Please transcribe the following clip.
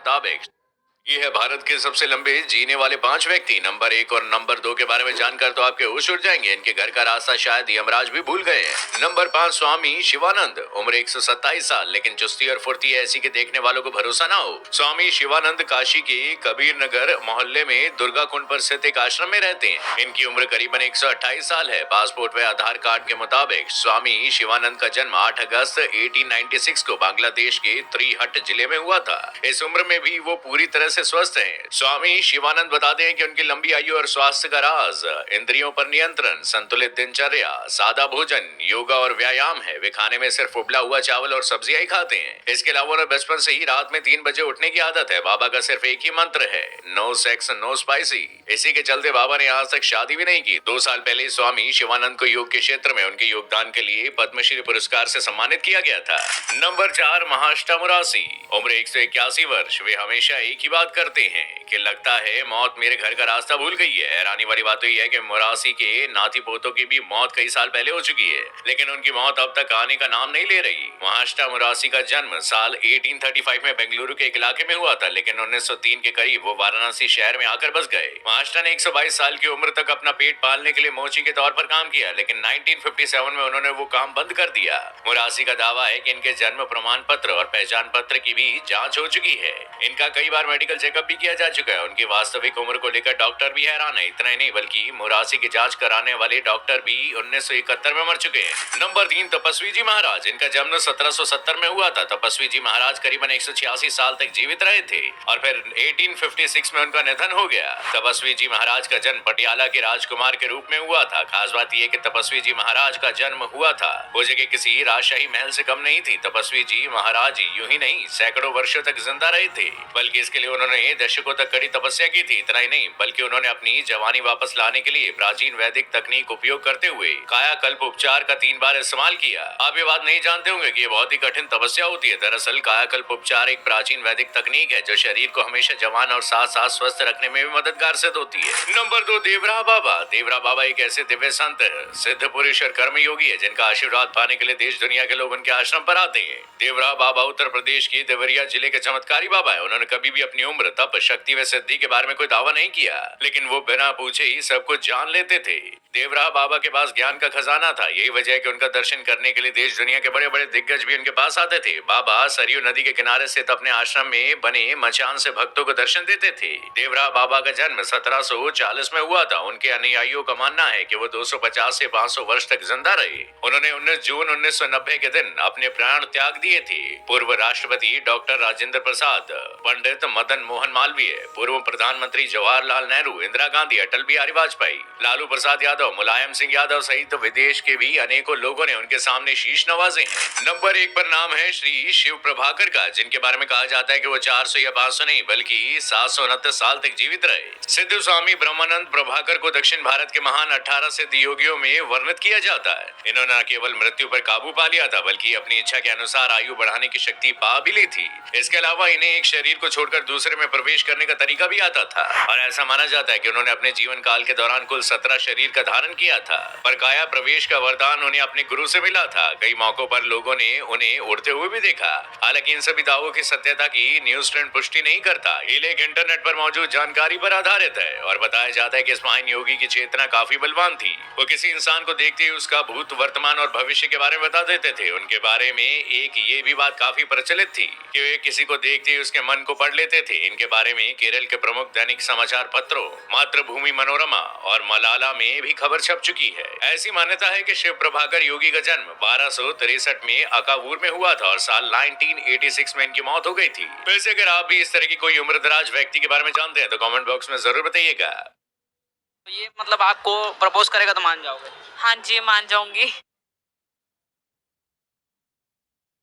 मुताबिक ये है भारत के सबसे लंबे जीने वाले 5 व्यक्ति। नंबर 1 और नंबर 2 के बारे में जानकर तो आपके होश उड़ जाएंगे। इनके घर का रास्ता शायद यमराज भी भूल गए हैं। नंबर 5 स्वामी शिवानंद, उम्र 127 साल, लेकिन चुस्ती और फुर्ती ऐसी कि देखने वालों को भरोसा ना हो। स्वामी शिवानंद काशी के कबीर नगर मोहल्ले में दुर्गा कुंड पर स्थित एक आश्रम में रहते हैं। इनकी उम्र करीबन 128 साल है। पासपोर्ट व आधार कार्ड के मुताबिक स्वामी शिवानंद का जन्म 8 अगस्त 1896 को बांग्लादेश के त्रिहट जिले में हुआ था। इस उम्र में भी वो पूरी तरह से स्वस्थ हैं। स्वामी शिवानंद बताते हैं कि उनकी लंबी आयु और स्वास्थ्य का राज इंद्रियों पर नियंत्रण, संतुलित दिनचर्या, सादा भोजन, योगा और व्यायाम है। वे खाने में सिर्फ उबला हुआ चावल और सब्जियां ही खाते हैं। इसके अलावा उन्हें बचपन से ही रात में 3 बजे उठने की आदत है। बाबा का सिर्फ एक ही मंत्र है, नो सेक्स नो स्पाइसी। इसी के चलते बाबा ने आज तक शादी भी नहीं की। 2 साल पहले स्वामी शिवानंद को योग के क्षेत्र में उनके योगदान के लिए पद्मश्री पुरस्कार से सम्मानित किया गया था। नंबर 4 महाष्टा मुरासी, उम्र 181 वर्ष। वे हमेशा एक ही बात करते हैं कि लगता है मौत मेरे घर का रास्ता भूल गई है। हैरानी वाली बात तो यह है कि मुरासी के नाती पोतों की भी मौत कई साल पहले हो चुकी है, लेकिन उनकी मौत अब तक आने का नाम नहीं ले रही। महाष्टा मुरासी का जन्म साल 1835 में बेंगलुरु के एक इलाके में हुआ था, लेकिन 1903 के करीब वो वाराणसी शहर में आकर बस गए। महाष्टा ने 122 साल की उम्र तक अपना पेट पालने के लिए मोची के तौर पर काम किया, लेकिन 1957 में उन्होंने वो काम बंद कर दिया। मुरासी का दावा है कि इनके जन्म प्रमाण पत्र और पहचान पत्र की भी जांच हो चुकी है। इनका कई बार मेडिकल चेकअप भी किया जा चुका है। उनकी वास्तविक उम्र को लेकर डॉक्टर भी हैरान है। इतना ही नहीं बल्कि मुरासी की जांच कराने वाले डॉक्टर भी 1971 में मर चुके हैं। नंबर 3 तपस्वी जी महाराज, इनका जन्म 1770 में हुआ था। तपस्वी जी महाराज करीबन 186 साल तक जीवित रहे थे और फिर 1856 में उनका निधन हो गया। तपस्वी जी महाराज का जन्म पटियाला के राजकुमार के रूप में हुआ था। खास बात यह कि तपस्वी जी महाराज का जन्म हुआ था वो जगह किसी राजशाही महल से कम नहीं थी। तपस्वी जी महाराज यूं ही नहीं सैकड़ों वर्षों तक जिंदा रहे थे, बल्कि इसके लिए उन्होंने दशकों तक कड़ी तपस्या की थी। इतना ही नहीं बल्कि उन्होंने अपनी जवानी वापस लाने के लिए प्राचीन वैदिक तकनीक उपयोग करते हुए कायाकल्प उपचार का 3 बार इस्तेमाल किया। आप ये बात नहीं जानते होंगे कि ये बहुत ही कठिन तपस्या होती है। दरअसल कायाकल्प उपचार एक प्राचीन वैदिक तकनीक है जो शरीर को हमेशा जवान और साथ साथ स्वस्थ रखने में भी मददगार सिद्ध होती है। नंबर 2 देवरा बाबा। देवरा बाबा एक ऐसे दिव्य संत सिद्ध पुरुष और कर्म योगी है जिनका आशीर्वाद पाने के लिए देश दुनिया के लोग उनके आश्रम पर आते हैं। देवरा बाबा उत्तर प्रदेश की देवरिया जिले के चमत्कारी बाबा है। उन्होंने कभी भी अपनी उम्र, तप, शक्ति व सिद्धि के बारे में कोई दावा नहीं किया, लेकिन वो बिना पूछे ही सब कुछ जान लेते थे। देवरा बाबा के पास ज्ञान का खजाना था। यही वजह है कि उनका दर्शन करने के लिए देश दुनिया के बड़े बड़े दिग्गज भी उनके पास आते थे। बाबा सरयू नदी के किनारे स्थित अपने आश्रम में बने मचान से भक्तों को दर्शन देते थे। देवरा बाबा का जन्म 1740 में हुआ था। उनके अनुयायियों का मानना है कि वो 250 से 500 वर्ष तक जिंदा रहे। उन्होंने 19 जून 1990 के दिन अपने प्राण त्याग दिए थे। पूर्व राष्ट्रपति डॉक्टर राजेंद्र प्रसाद, पंडित मदन मोहन मालवीय, पूर्व प्रधानमंत्री जवाहरलाल नेहरू, इंदिरा गांधी, अटल बिहारी वाजपेयी, लालू प्रसाद यादव, मुलायम सिंह यादव सहित विदेश के भी अनेकों लोगों ने उनके सामने शीश नवाजे हैं। नंबर 1 पर नाम है श्री शिव प्रभाकर का, जिनके बारे में कहा जाता है कि वो 400 या 500 नहीं बल्कि 729 साल तक जीवित रहे। सिद्ध स्वामी ब्रह्मानंद प्रभाकर को दक्षिण भारत के महान 18 सिद्ध योगियों में वर्णित किया जाता है। इन्होंने न केवल मृत्यु पर काबू पा लिया था बल्कि अपनी इच्छा के अनुसार आयु बढ़ाने की शक्ति पा भी ली थी। इसके अलावा इन्हें एक शरीर को छोड़कर दूसरे में प्रवेश करने का तरीका भी आता था और ऐसा माना जाता है कि उन्होंने अपने जीवन काल के दौरान कुल 17 शरीर का धारण किया था। पर काया प्रवेश का वरदान उन्हें अपने गुरु से मिला था। कई मौकों पर लोगों ने उन्हें उड़ते हुए भी देखा। हालांकि इन सभी दावों की सत्यता की न्यूज ट्रेंड पुष्टि नहीं करता। ये लेख इंटरनेट पर मौजूद जानकारी पर आधारित है और बताया जाता है कि इस महान योगी की चेतना काफी बलवान थी। वो किसी इंसान को देखते ही उसका भूत, वर्तमान और भविष्य के बारे में बता देते थे। उनके बारे में एक ये भी बात काफी प्रचलित थी कि वे किसी को देखते ही उसके मन को पढ़ लेते थे। इनके बारे में केरल के प्रमुख दैनिक समाचार पत्रों मातृभूमि मनोरमा और मलाला में भी खबर छप चुकी है। ऐसी मान्यता है कि शिव प्रभाकर योगी का जन्म 1263 में अकावूर में हुआ था और साल 1986 में इनकी मौत हो गई थी। वैसे अगर आप भी इस तरह की कोई उम्रदराज व्यक्ति के बारे में जानते हैं तो कमेंट बॉक्स में जरूर बताइएगा। तो ये मतलब आपको प्रपोज करेगा तो मान जाओगे? हाँ जी, मान जाऊंगी।